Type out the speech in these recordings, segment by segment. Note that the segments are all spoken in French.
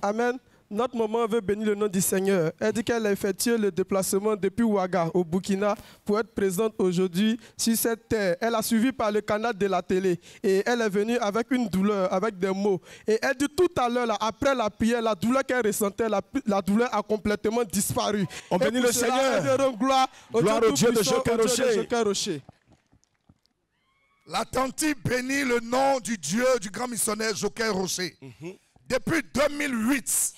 Amen. Notre maman veut bénir le nom du Seigneur. Elle dit qu'elle a effectué le déplacement depuis Ouaga au Burkina pour être présente aujourd'hui sur cette terre. Elle a suivi par le canal de la télé et elle est venue avec une douleur, avec des mots. Et elle dit tout à l'heure, après la prière, la douleur qu'elle ressentait, la douleur a complètement disparu. On bénit le Seigneur. Gloire au Dieu de Joker Rocher. La tante bénit le nom du Dieu du grand missionnaire Joker Rocher. Depuis 2008,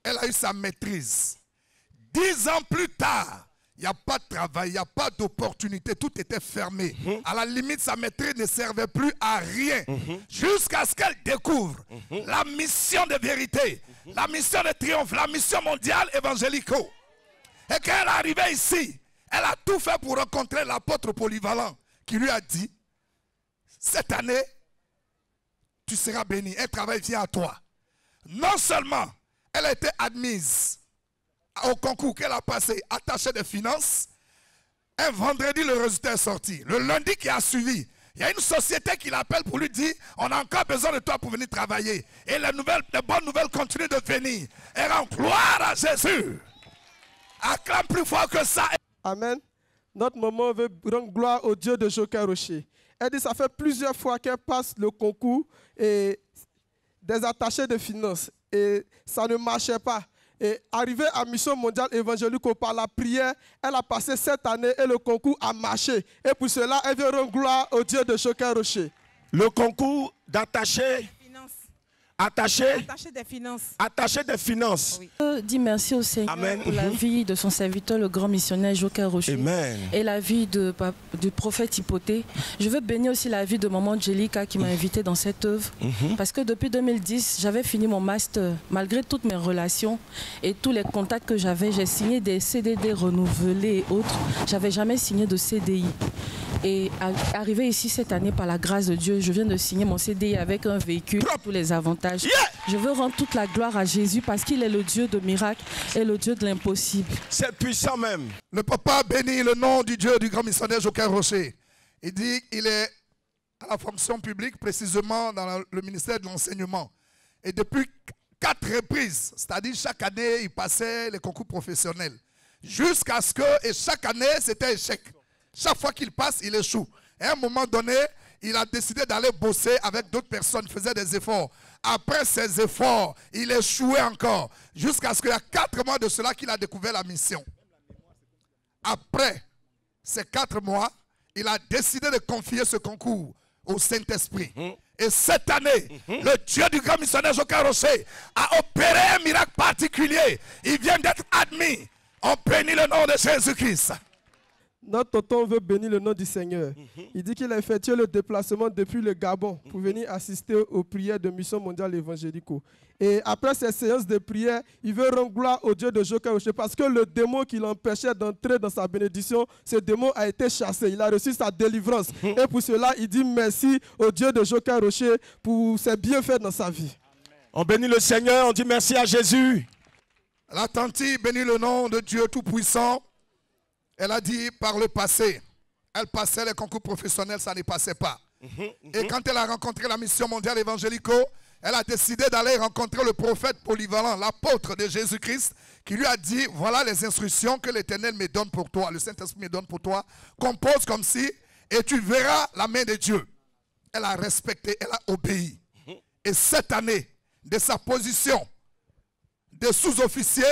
elle a eu sa maîtrise. 10 ans plus tard, il n'y a pas de travail, il n'y a pas d'opportunité, tout était fermé. À la limite, sa maîtrise ne servait plus à rien. Jusqu'à ce qu'elle découvre la mission de vérité, la mission de triomphe, la mission mondiale évangélico. Et quand elle est arrivée ici, elle a tout fait pour rencontrer l'apôtre polyvalent qui lui a dit, cette année, tu seras béni, un travail vient à toi. Non seulement elle a été admise au concours qu'elle a passé, attachée des finances. Un vendredi, le résultat est sorti. Le lundi qui a suivi, il y a une société qui l'appelle pour lui dire, on a encore besoin de toi pour venir travailler. Et les bonnes nouvelles continuent de venir. Et rend gloire à Jésus. Acclame plus fort que ça. Amen. Notre maman veut rendre gloire au Dieu de Joker Rocher. Elle dit que ça fait plusieurs fois qu'elle passe le concours et des attachés de finances. Et ça ne marchait pas. Et arrivée à Mission Mondiale Évangélique par la prière, elle a passé cette année et le concours a marché. Et pour cela, elle veut rendre gloire au Dieu de Joker Rocher. Le concours d'attaché. Attaché des finances. Attaché des finances. Oui. Je dis merci au Seigneur pour la vie de son serviteur, le grand missionnaire Joker Rocher. Amen. Et la vie du prophète Hypothée. Je veux bénir aussi la vie de maman Angelica qui m'a invité dans cette œuvre. Parce que depuis 2010, j'avais fini mon master. Malgré toutes mes relations et tous les contacts que j'avais, j'ai signé des CDD renouvelés et autres. J'avais jamais signé de CDI. Et arrivé ici cette année, par la grâce de Dieu, je viens de signer mon CDI avec un véhicule, tous les avantages. Je veux rendre toute la gloire à Jésus parce qu'il est le Dieu de miracles et le Dieu de l'impossible. C'est puissant même. Le papa bénit le nom du Dieu du grand missionnaire Joker Rocher. Il dit qu'il est à la fonction publique, précisément dans le ministère de l'enseignement. Et depuis 4 reprises, c'est-à-dire chaque année, il passait les concours professionnels. Jusqu'à ce que, et chaque année, c'était échec. Chaque fois qu'il passe, il échoue. Et à un moment donné, il a décidé d'aller bosser avec d'autres personnes, faisait des efforts. Après ces efforts, il échouait encore. Jusqu'à ce qu'il y a 4 mois de cela qu'il a découvert la mission. Après ces 4 mois, il a décidé de confier ce concours au Saint-Esprit. Et cette année, le Dieu du grand missionnaire Joker Rocher a opéré un miracle particulier. Il vient d'être admis. On bénit le nom de Jésus-Christ. Notre tonton veut bénir le nom du Seigneur. Il dit qu'il a effectué le déplacement depuis le Gabon pour venir assister aux prières de Mission Mondiale Évangélico. Et après ces séances de prière, il veut rendre gloire au Dieu de Joker Rocher parce que le démon qui l'empêchait d'entrer dans sa bénédiction, ce démon a été chassé. Il a reçu sa délivrance. Et pour cela, il dit merci au Dieu de Joker Rocher pour ses bienfaits dans sa vie. On bénit le Seigneur, on dit merci à Jésus. La tante bénit le nom de Dieu Tout-Puissant. Elle a dit par le passé, elle passait les concours professionnels, ça ne passait pas. Et quand elle a rencontré la mission mondiale évangélico, elle a décidé d'aller rencontrer le prophète polyvalent, l'apôtre de Jésus-Christ, qui lui a dit, voilà les instructions que l'Éternel me donne pour toi, le Saint-Esprit me donne pour toi, compose comme ci, et tu verras la main de Dieu. Elle a respecté, elle a obéi. Et cette année, de sa position de sous-officier,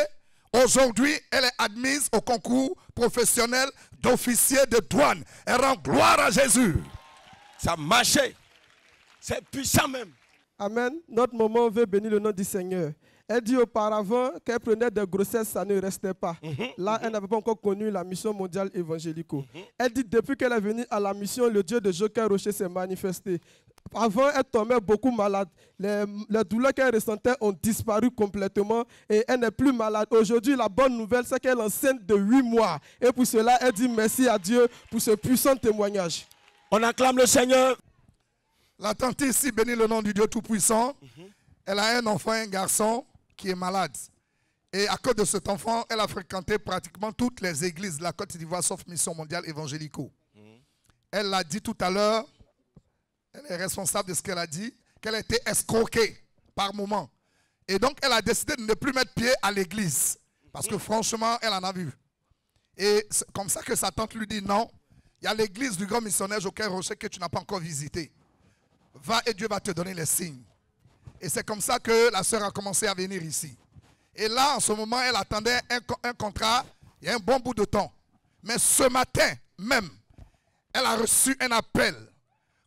aujourd'hui, elle est admise au concours professionnel d'officier de douane. Elle rend gloire à Jésus. Ça marchait. C'est puissant même. Amen. Notre maman veut bénir le nom du Seigneur. Elle dit auparavant qu'elle prenait des grossesses, ça ne restait pas. Là, elle n'avait pas encore connu la mission mondiale évangélico. Elle dit depuis qu'elle est venue à la mission, le Dieu de Joker Rocher s'est manifesté. Avant, elle tombait beaucoup malade. Les douleurs qu'elle ressentait ont disparu complètement et elle n'est plus malade. Aujourd'hui, la bonne nouvelle, c'est qu'elle est enceinte de 8 mois. Et pour cela, elle dit merci à Dieu pour ce puissant témoignage. On acclame le Seigneur. La tante ici bénit le nom du Dieu Tout-Puissant. Elle a un enfant, un garçon qui est malade. Et à cause de cet enfant, elle a fréquenté pratiquement toutes les églises de la Côte d'Ivoire, sauf Mission Mondiale Évangélico. Elle l'a dit tout à l'heure, elle est responsable de ce qu'elle a dit, qu'elle a été escroquée par moment. Et donc, elle a décidé de ne plus mettre pied à l'église. Parce que franchement, elle en a vu. Et c'est comme ça que sa tante lui dit, non, il y a l'église du grand missionnaire Joker Rocher que tu n'as pas encore visité. Va et Dieu va te donner les signes. Et c'est comme ça que la sœur a commencé à venir ici. Et là, en ce moment, elle attendait un contrat il y a un bon bout de temps. Mais ce matin même, elle a reçu un appel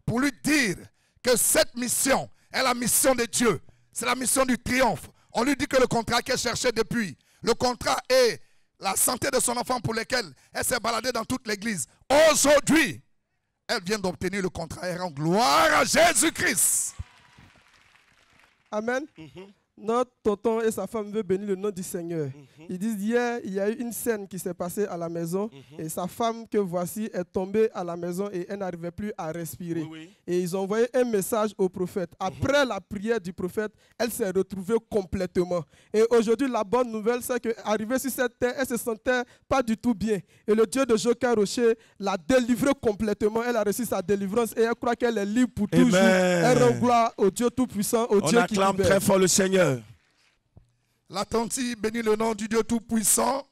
pour lui dire que cette mission est la mission de Dieu. C'est la mission du triomphe. On lui dit que le contrat qu'elle cherchait depuis, le contrat est la santé de son enfant pour lequel elle s'est baladée dans toute l'église. Aujourd'hui, elle vient d'obtenir le contrat et rend gloire à Jésus-Christ. Amen. Notre tonton et sa femme veulent bénir le nom du Seigneur. Ils disent, hier, il y a eu une scène qui s'est passée à la maison et sa femme que voici est tombée à la maison et elle n'arrivait plus à respirer. Et ils ont envoyé un message au prophète. Après la prière du prophète, elle s'est retrouvée complètement. Et aujourd'hui, la bonne nouvelle, c'est qu'arrivée sur cette terre, elle ne se sentait pas du tout bien. Et le Dieu de Joker Rocher l'a délivrée complètement. Elle a reçu sa délivrance et elle croit qu'elle est libre pour toujours. Elle rend gloire au Dieu Tout-Puissant, au Dieu qui libère. On acclame très fort le Seigneur. La tante bénit le nom du Dieu Tout-Puissant.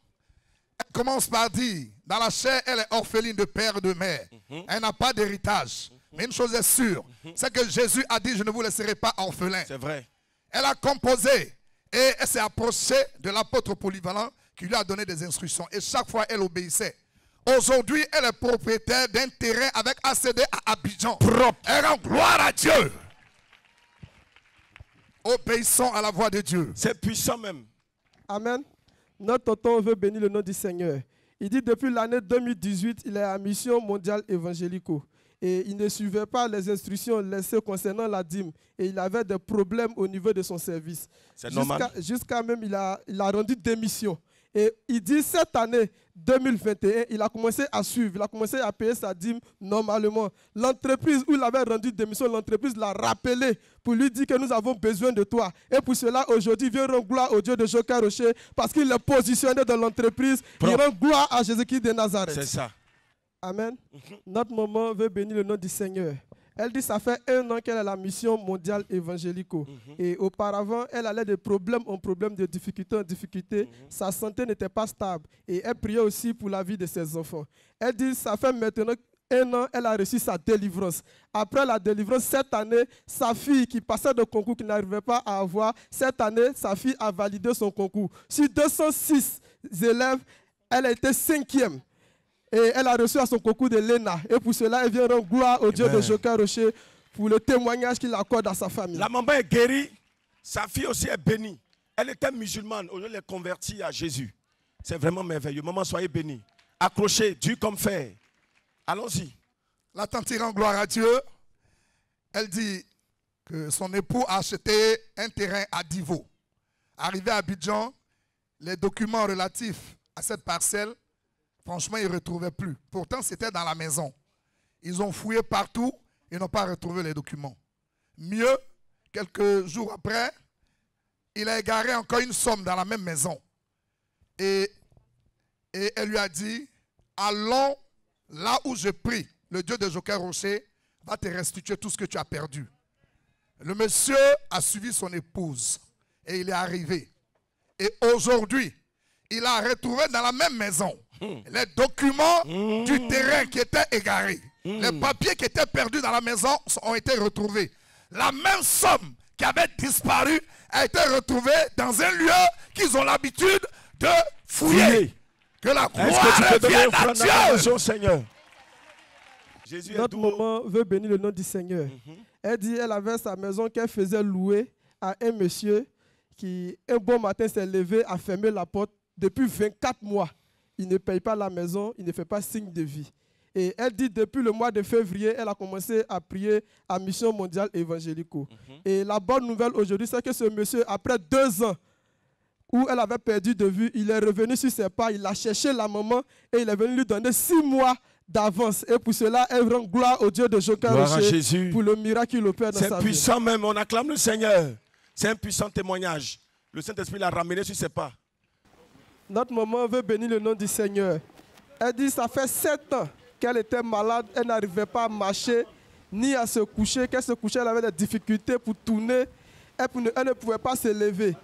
Elle commence par dire, dans la chair, elle est orpheline de père et de mère. Elle n'a pas d'héritage. Mais une chose est sûre, c'est que Jésus a dit, je ne vous laisserai pas orphelin. C'est vrai. Elle a composé et elle s'est approchée de l'apôtre polyvalent qui lui a donné des instructions. Et chaque fois, elle obéissait. Aujourd'hui, elle est propriétaire d'un terrain avec ACD à Abidjan. Propre. Elle rend gloire à Dieu. Obéissons à la voix de Dieu. C'est puissant même. Amen. Notre tonton veut bénir le nom du Seigneur. Il dit depuis l'année 2018, il est à Mission Mondiale Évangélico. Et il ne suivait pas les instructions laissées concernant la dîme. Et il avait des problèmes au niveau de son service. C'est normal. Jusqu'à même, il a rendu démission. Et il dit cette année 2021, il a commencé à suivre, il a commencé à payer sa dîme normalement. L'entreprise où il avait rendu démission, l'entreprise l'a rappelé pour lui dire que nous avons besoin de toi. Et pour cela, aujourd'hui, il vient rendre gloire au Dieu de Joker Rocher parce qu'il est positionné dans l'entreprise. Il rend gloire à Jésus-Christ de Nazareth. C'est ça. Amen. Notre maman veut bénir le nom du Seigneur. Elle dit que ça fait 1 an qu'elle est à la mission mondiale évangélico. Et auparavant, elle allait de problème en problème, de difficulté en difficulté. Sa santé n'était pas stable. Et elle priait aussi pour la vie de ses enfants. Elle dit que ça fait maintenant 1 an, elle a reçu sa délivrance. Après la délivrance, cette année, sa fille qui passait de concours qu'il n'arrivait pas à avoir, cette année, sa fille a validé son concours. Sur 206 élèves, elle a été 5e. Et elle a reçu à son concours de l'ENA. Et pour cela, elle vient rendre gloire au Dieu de Joker Rocher pour le témoignage qu'il accorde à sa famille. La maman est guérie. Sa fille aussi est bénie. Elle était musulmane. Aujourd'hui, elle est convertie à Jésus. C'est vraiment merveilleux. Maman, soyez bénie. Accrochez, Dieu comme fer. Allons-y. La tante rend gloire à Dieu. Elle dit que son époux a acheté un terrain à Divo. Arrivé à Abidjan, les documents relatifs à cette parcelle, franchement, ils ne retrouvaient plus. Pourtant, c'était dans la maison. Ils ont fouillé partout, ils n'ont pas retrouvé les documents. Mieux, quelques jours après, il a égaré encore une somme dans la même maison. Et elle lui a dit, allons là où je prie. Le Dieu de Joker Rocher va te restituer tout ce que tu as perdu. Le monsieur a suivi son épouse et il est arrivé. Et aujourd'hui, il a retrouvé dans la même maison les documents du terrain qui étaient égarés. Les papiers qui étaient perdus dans la maison ont été retrouvés. La même somme qui avait disparu a été retrouvée dans un lieu qu'ils ont l'habitude de fouiller. Que la gloire vienne à Dieu. Seigneur. Jésus Notre maman veut bénir le nom du Seigneur. Elle dit qu'elle avait sa maison qu'elle faisait louer à un monsieur qui, un bon matin, s'est levé, a fermé la porte. Depuis 24 mois, il ne paye pas la maison, il ne fait pas signe de vie. Et elle dit depuis le mois de février, elle a commencé à prier à Mission Mondiale Évangélico. Et la bonne nouvelle aujourd'hui, c'est que ce monsieur, après 2 ans où elle avait perdu de vue, il est revenu sur ses pas, il a cherché la maman et il est venu lui donner 6 mois d'avance. Et pour cela, elle rend gloire au Dieu de Joker Rocher pour le miracle qu'il opère dans sa vie. C'est puissant même, on acclame le Seigneur. C'est un puissant témoignage. Le Saint-Esprit l'a ramené sur ses pas. Notre maman veut bénir le nom du Seigneur. Elle dit que ça fait 7 ans qu'elle était malade, elle n'arrivait pas à marcher, ni à se coucher. Qu'elle se couchait, elle avait des difficultés pour tourner, elle ne pouvait pas se lever.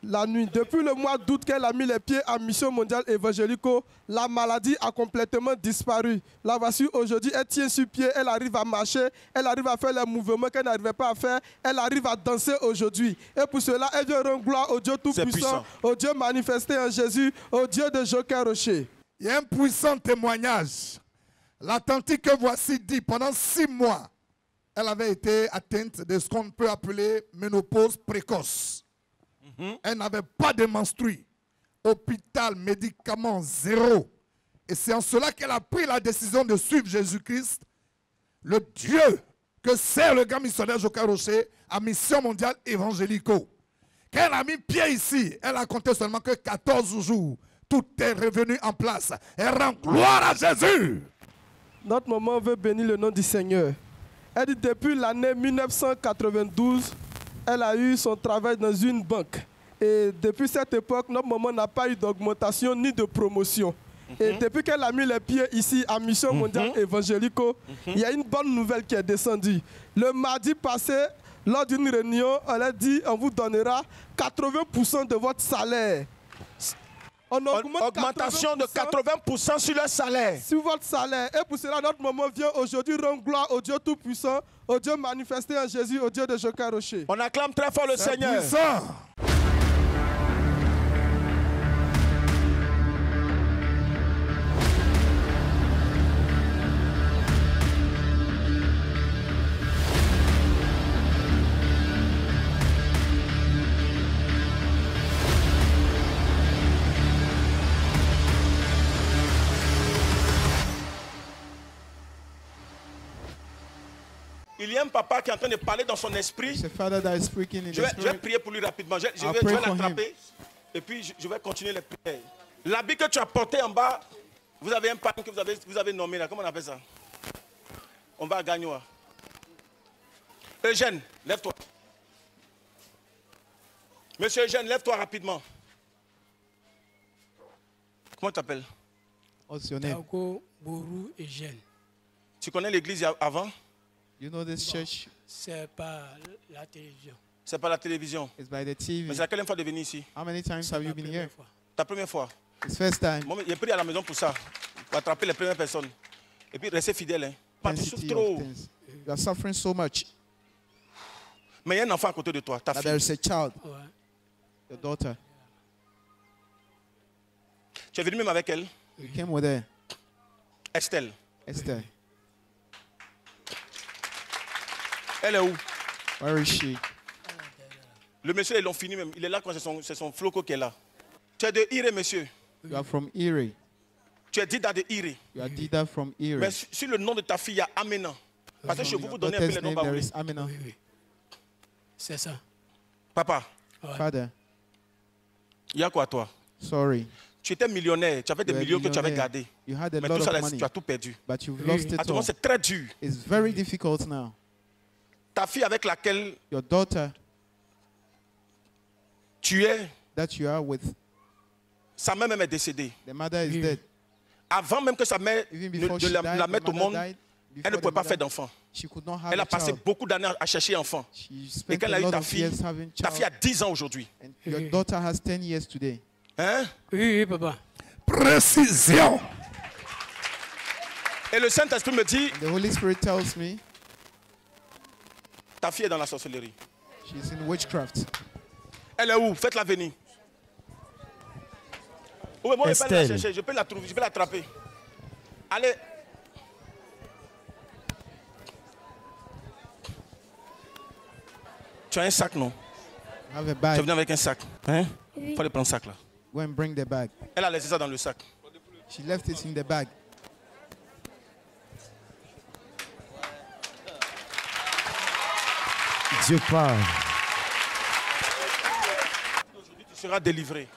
la nuit. Depuis le mois d'août qu'elle a mis les pieds à Mission Mondiale Évangélico, la maladie a complètement disparu. Là, voici aujourd'hui, elle tient sur pied, elle arrive à marcher, elle arrive à faire les mouvements qu'elle n'arrivait pas à faire, elle arrive à danser aujourd'hui. Et pour cela, elle vient rendre gloire au Dieu Tout-Puissant, au Dieu manifesté en Jésus, au Dieu de Joker Rocher. Il y a un puissant témoignage. La tante que voici dit, pendant 6 mois, elle avait été atteinte de ce qu'on peut appeler ménopause précoce. Elle n'avait pas de menstrues. Hôpital, médicaments, zéro. Et c'est en cela qu'elle a pris la décision de suivre Jésus-Christ, le Dieu que sert le grand missionnaire Joker Rocher à Mission Mondiale Évangélico. Quand elle a mis pied ici, elle a compté seulement que 14 jours. Tout est revenu en place. Elle rend gloire à Jésus. Notre maman veut bénir le nom du Seigneur. Elle dit depuis l'année 1992, elle a eu son travail dans une banque. Et depuis cette époque, notre maman n'a pas eu d'augmentation ni de promotion. Et depuis qu'elle a mis les pieds ici à Mission Mondiale Évangélico, il y a une bonne nouvelle qui est descendue. Le mardi passé, lors d'une réunion, elle a dit on vous donnera 80% de votre salaire. On augmente Augmentation 80%. De 80% sur le salaire. Sur votre salaire. Et pour cela, notre maman vient aujourd'hui rendre gloire au Dieu Tout-Puissant, au Dieu manifesté en Jésus, au Dieu de Joker Rocher. On acclame très fort le Seigneur. Puissant. Il y a un papa qui est en train de parler dans son esprit. It's a father that is speaking in Je the vais spirit. prier pour lui rapidement. Je I'll vais pray for l'attraper. Et puis je vais continuer les prières. L'habit que tu as porté en bas, vous avez un pan que vous avez nommé là. Comment on appelle ça? On va à Gagnoa. Eugène, lève-toi. Monsieur Eugène, lève-toi rapidement. Comment tu t'appelles? What's your name? Taoko Bourou et Gênes. Tu connais l'église avant? You know this church C'est pas la télévision. C'est pas la télévision. is by the TV. Mais c'est la quelle fois de venir ici? How many times have you been here? Fois. Ta première fois? It's first time. Moi, j'ai pris à la maison pour ça. Pour attraper les premières personnes. Et puis rester fidèle. Hein. Pas tu souffres Intensity trop. of things. You are suffering so much Mais il y a un enfant à côté de toi, ta that there fille. is a child, Ouais. your daughter. Tu es venu même avec elle, You came with her, Estelle. Esther. Elle est où? Where is she? Le monsieur, ils l'ont fini même. Il est là quand c'est son floco qui est là. Tu es de Ire, monsieur. You are from Erie. Tu es Dida de Ire. You are Dida from Erie. Mais sur le nom de ta fille, il y a Amena. Parce que je vais Your vous donner un peu les daughter's noms name, there baoulés. is Amina. Oui, oui. C'est ça. Papa, Father, il y a quoi toi? sorry. Tu étais millionnaire. Tu avais des You are millions que tu avais millionaire. gardés. You had a Mais lot tout ça, of là, money, tu as tout perdu. but you've Oui. lost it Actuellement, all. c'est très dur. It's very difficult now. Ta fille avec laquelle Your daughter tu es, that you are with, sa mère même est décédée. the mother is Oui. dead. Avant même que sa mère Even ne before de she la died, the mette au mother monde, died. elle ne Before the pouvait pas mother, faire d'enfant. she could not have Elle a a passé child. beaucoup d'années à chercher enfant. She Et spent quand elle a a eu lot ta of fille, years having ta fille a child. 10 ans aujourd'hui. And your daughter has 10 years today. Hein? Oui, oui, papa. Précision. Et le Saint-Esprit me dit, The Holy Spirit tells me ta fille est dans la sorcellerie. she's in witchcraft. Elle est où? Faites-la venir. Oui, moi, je peux la chercher, je peux la trouver, je peux l'attraper. Allez. Tu as un sac, non? Have a Tu es bag. venu avec un sac. Hein? Il faut aller prendre le sac là. Go and bring the bag. Elle a laissé ça dans le sac. She left it in the bag. Dieu parle. Tu seras délivré.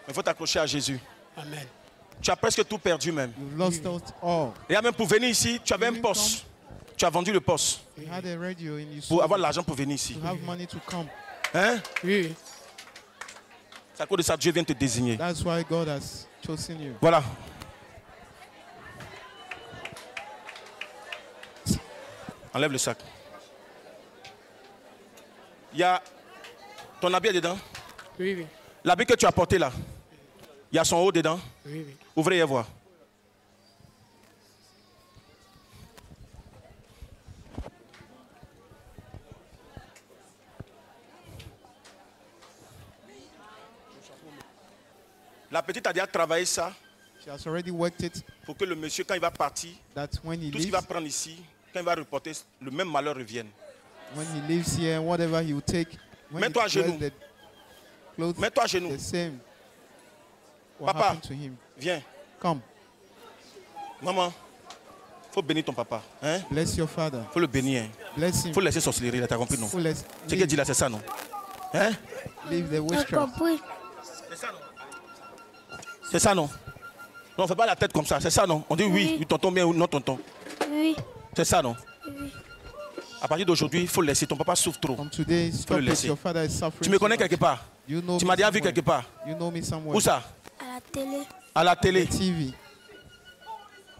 Il faut t'accrocher à Jésus. Amen. Tu as presque tout perdu même. You've lost it all. Et même pour venir ici, tu avais un poste. Tu as vendu le poste You had a radio and you pour sold avoir it l'argent pour venir ici. to have money to come. Hein? Oui, oui. C'est à cause de ça que Dieu vient te désigner. That's why God has chosen you. Voilà. Enlève le sac. Il y a ton habit dedans. Oui, oui. L'habit que tu as porté là, il y a son haut dedans. Oui, oui. Ouvrez et voir. La petite a déjà travaillé ça She has already worked it pour que le monsieur, quand il va partir, that when he tout ce qu'il leaves, va prendre ici, quand il va reporter, le même malheur revienne. when he leaves here, whatever he will take, when Mets-toi à he wears genoux. the clothes, Mets-toi à genoux. the same. What Papa. happened to him? Viens. Come, Maman, faut bénir ton papa. Hein? bless your father. Faut le bénir. Hein? Bless him. Faut laisser sorcellerie, là, t'as compris, non? Faut laisse- Ce qu'il dit là, c'est ça, non? Hein? leave the witchcraft. C'est ça, non? C'est ça, non? Non, on fait pas la tête comme ça, c'est ça, non? On dit oui, oui tonton, bien ou non, tonton. Oui. C'est ça, non? À partir d'aujourd'hui, il faut laisser. Ton papa souffre trop. From today, stop le it. laisser. Your father is suffering. Tu me so connais much. quelque part? You know Tu me m'as déjà vu somewhere. quelque part? You know me somewhere. Où ça? À la télé. À la télé. TV.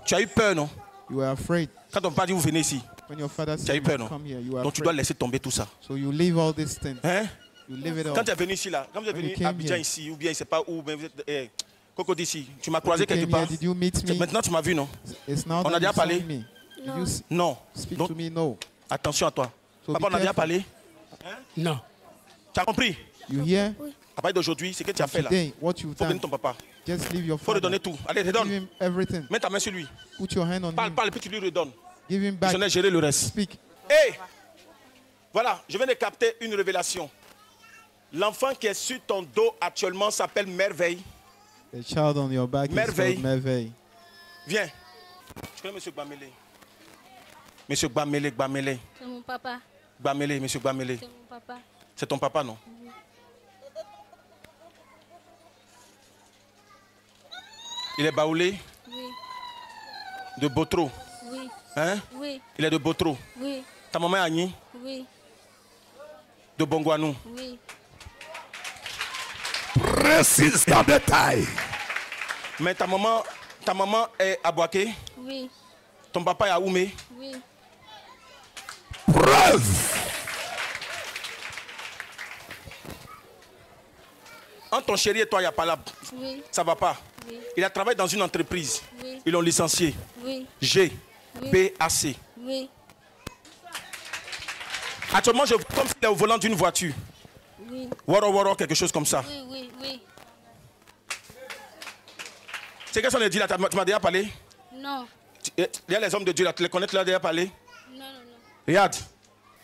Tu as eu peur, non? You were afraid. Quand ton papa dit vous venez ici, When your father tu as said eu peur, non? come here, you were Donc tu dois afraid. laisser tomber tout ça. So you leave all these things. Hein? You leave it all. Quand tu es venu ici, là, quand vous êtes When venu you came à Abidjan here. ici, ou bien je ne sais pas où, mais vous êtes, Coco d'ici, tu m'as When croisé you quelque came part. here, did you meet me? Maintenant tu m'as vu, non? It's now On a that déjà you saw parlé? me. Did you Non. speak Donc to me? No. attention à toi. So Papa, be on a déjà careful. parlé. Non. Tu as compris? You hear? À partir d'aujourd'hui, ce que tu as fait là, Today, what you've faut bénir done, ton papa. just leave your Faut lui father. donner tout. Allez, Give redonne. him everything. Mets ta main sur lui. Put your hand on Parle, him. parle, puis tu lui redonnes. Give him back. Je n'ai géré le reste. Speak. Hey! Voilà, je viens de capter une révélation. L'enfant qui est sur ton dos actuellement s'appelle Merveille. The child on your back Merveille. is called Merveille. Viens. Je connais M. Gbamele. M. Gbamele, Gbamele. C'est mon papa. Gbamele, M. Gbamele. C'est mon papa. C'est ton papa, non? Il est baoulé Oui. de Botro. Oui. Hein? Oui. Il est de Botro. Oui. Ta maman est Agni Oui. de Bongwanou. Oui. Précise en détail. Mais ta maman est à Boaké. Oui. Ton papa est à Oumé. Oui. Preuve. Entre ton chéri et toi, il n'y a pas là. Oui. Ça va pas. Oui. Il a travaillé dans une entreprise. Oui. Ils l'ont licencié. Oui. G. Oui. B-A-C. Oui. Actuellement, je comme s'il est au volant d'une voiture. Oui. Waro Waro, quelque chose comme ça. Oui. Oui. Oui. C'est qu'est-ce qu'on a dit là? Tu m'as déjà parlé? Non. Il y a les hommes de Dieu là, tu les connais, tu l'as déjà parlé? Non, non, non. Regarde,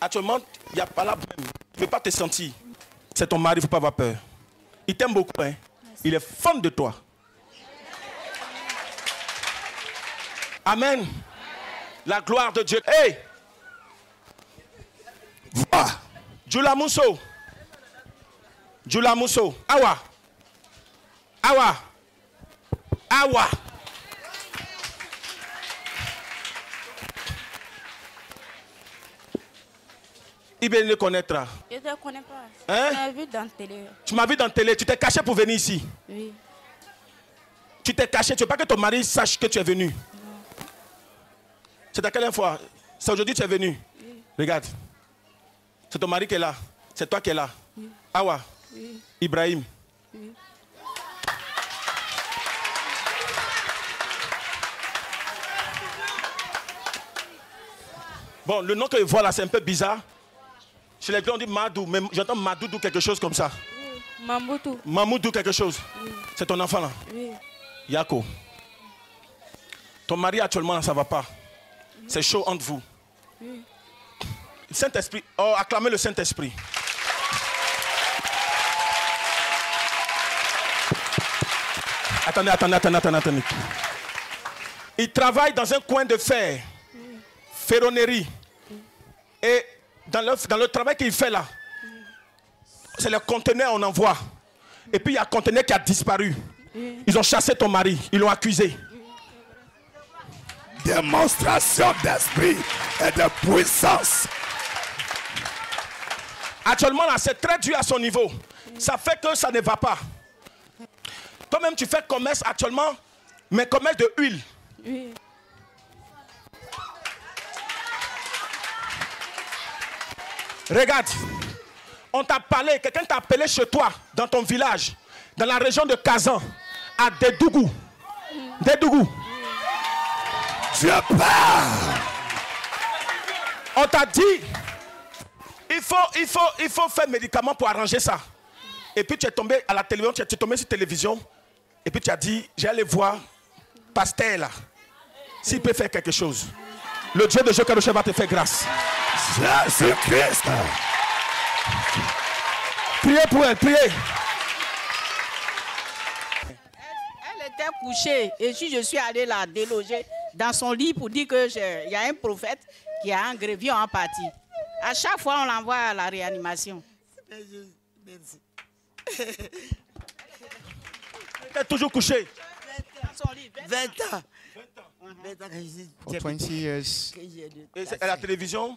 actuellement, il n'y a pas là même. Tu ne peux pas te sentir. C'est ton mari, il ne faut pas avoir peur. Il t'aime beaucoup, hein? Il est fan de toi. Amen. La gloire de Dieu. Hey! Va. Jula Mousso. Jula Mousso. Awa. Awa. Awa. Il va le connaître. Je ne te connais pas. Hein? Je t'ai vu dans la télé. Tu m'as vu dans la télé, tu t'es caché pour venir ici. Oui. Tu t'es caché, tu veux pas que ton mari sache que tu es venu. C'est à quelle fois? C'est aujourd'hui que tu es venu. Oui. Regarde. C'est ton mari qui est là. C'est toi qui es là. Oui. Awa. Oui. Ibrahim. Oui. Bon, le nom que je vois là, c'est un peu bizarre. Chez les gars, on dit Madou, mais j'entends Madoudou quelque chose comme ça. Oui. Mamoutou. Mamoudou quelque chose. Oui. C'est ton enfant là. Oui. Yako. Ton mari actuellement, ça ne va pas. C'est chaud entre vous. Oui. Saint-Esprit. Oh, acclamez le Saint-Esprit. Attendez. Il travaille dans un coin de fer. Ferronnerie. Et dans le travail qu'il fait là, c'est le conteneur qu'on envoie. Et puis il y a un conteneur qui a disparu. Ils ont chassé ton mari, ils l'ont accusé. Démonstration d'esprit et de puissance. Actuellement là, c'est très dur à son niveau. Ça fait que ça ne va pas. Toi-même, tu fais commerce actuellement, mais commerce de huile. Oui. Regarde, On t'a parlé, quelqu'un t'a appelé chez toi, dans ton village, dans la région de Kazan, à Dédougou. Dédougou. Dieu parle. On t'a dit, il faut faire médicament pour arranger ça. Et puis tu es tombé à la télévision, tu es tombé sur télévision, et puis tu as dit, j'allais voir Pasteur là, s'il peut faire quelque chose. Le Dieu de Joker Rocher va te faire grâce. Jésus-Christ. Priez pour elle, priez. Elle était couchée et si je suis allé la déloger dans son lit pour dire qu'il y a un prophète qui a un grévier en partie. À chaque fois, on l'envoie à la réanimation. Elle était toujours couchée. Dans son lit, 20 ans. For 20 years, Et c'est à la télévision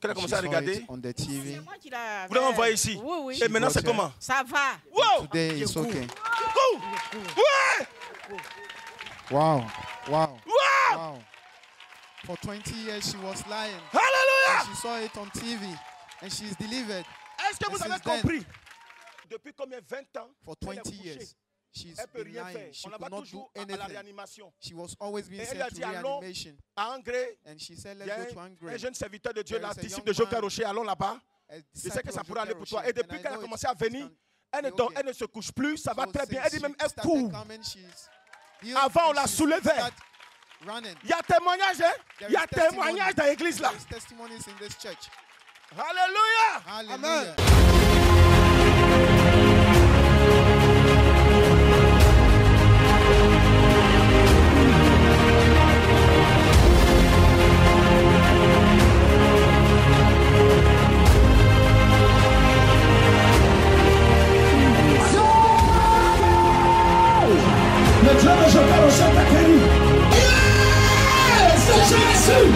qu'elle a she commencé à saw regarder. it on the TV. C'est moi qui l'a Vous l'avez fait. envoyé ici. Oui, oui. Et maintenant c'est Got her. comment? Ça va. Wow! Today it's okay. Cours! Ouais! Wow, wow, Wow! wow. For 20 years, she was lying. Alléluia! And she saw it on TV, and she's delivered. Est-ce que vous And avez since then, compris? Depuis combien? 20 ans? For qu'elle est 20 couchée. years, she's Elle ne peut been rien faire. lying. She On la could va not do toujours à la anything. réanimation. She was always being Et elle a sent dit, to allons reanimation. à Angré. And she said, Il y a let's go to un Angre. jeune serviteur de Dieu, There là, is a disciple young de Joker man, Rocher, allons là-bas. a Je sais que disciple ça of pourrait aller Joker pour toi. Rocher, Et depuis and I qu'elle a know commencé it à venir, can elle ne, be dort, okay. elle ne se couche plus, ça va So très bien. Elle dit since même, she elle started court. coming, she's healed Avant, on and la she's soulevait. start running. Il y a témoignage, hein? There Il y a is testimony. témoignage dans l'église là. There is testimonies in this church. Alléluia! Hallelujah. Le Dieu de Joker Rocher t'a guéri. C'est Jésus.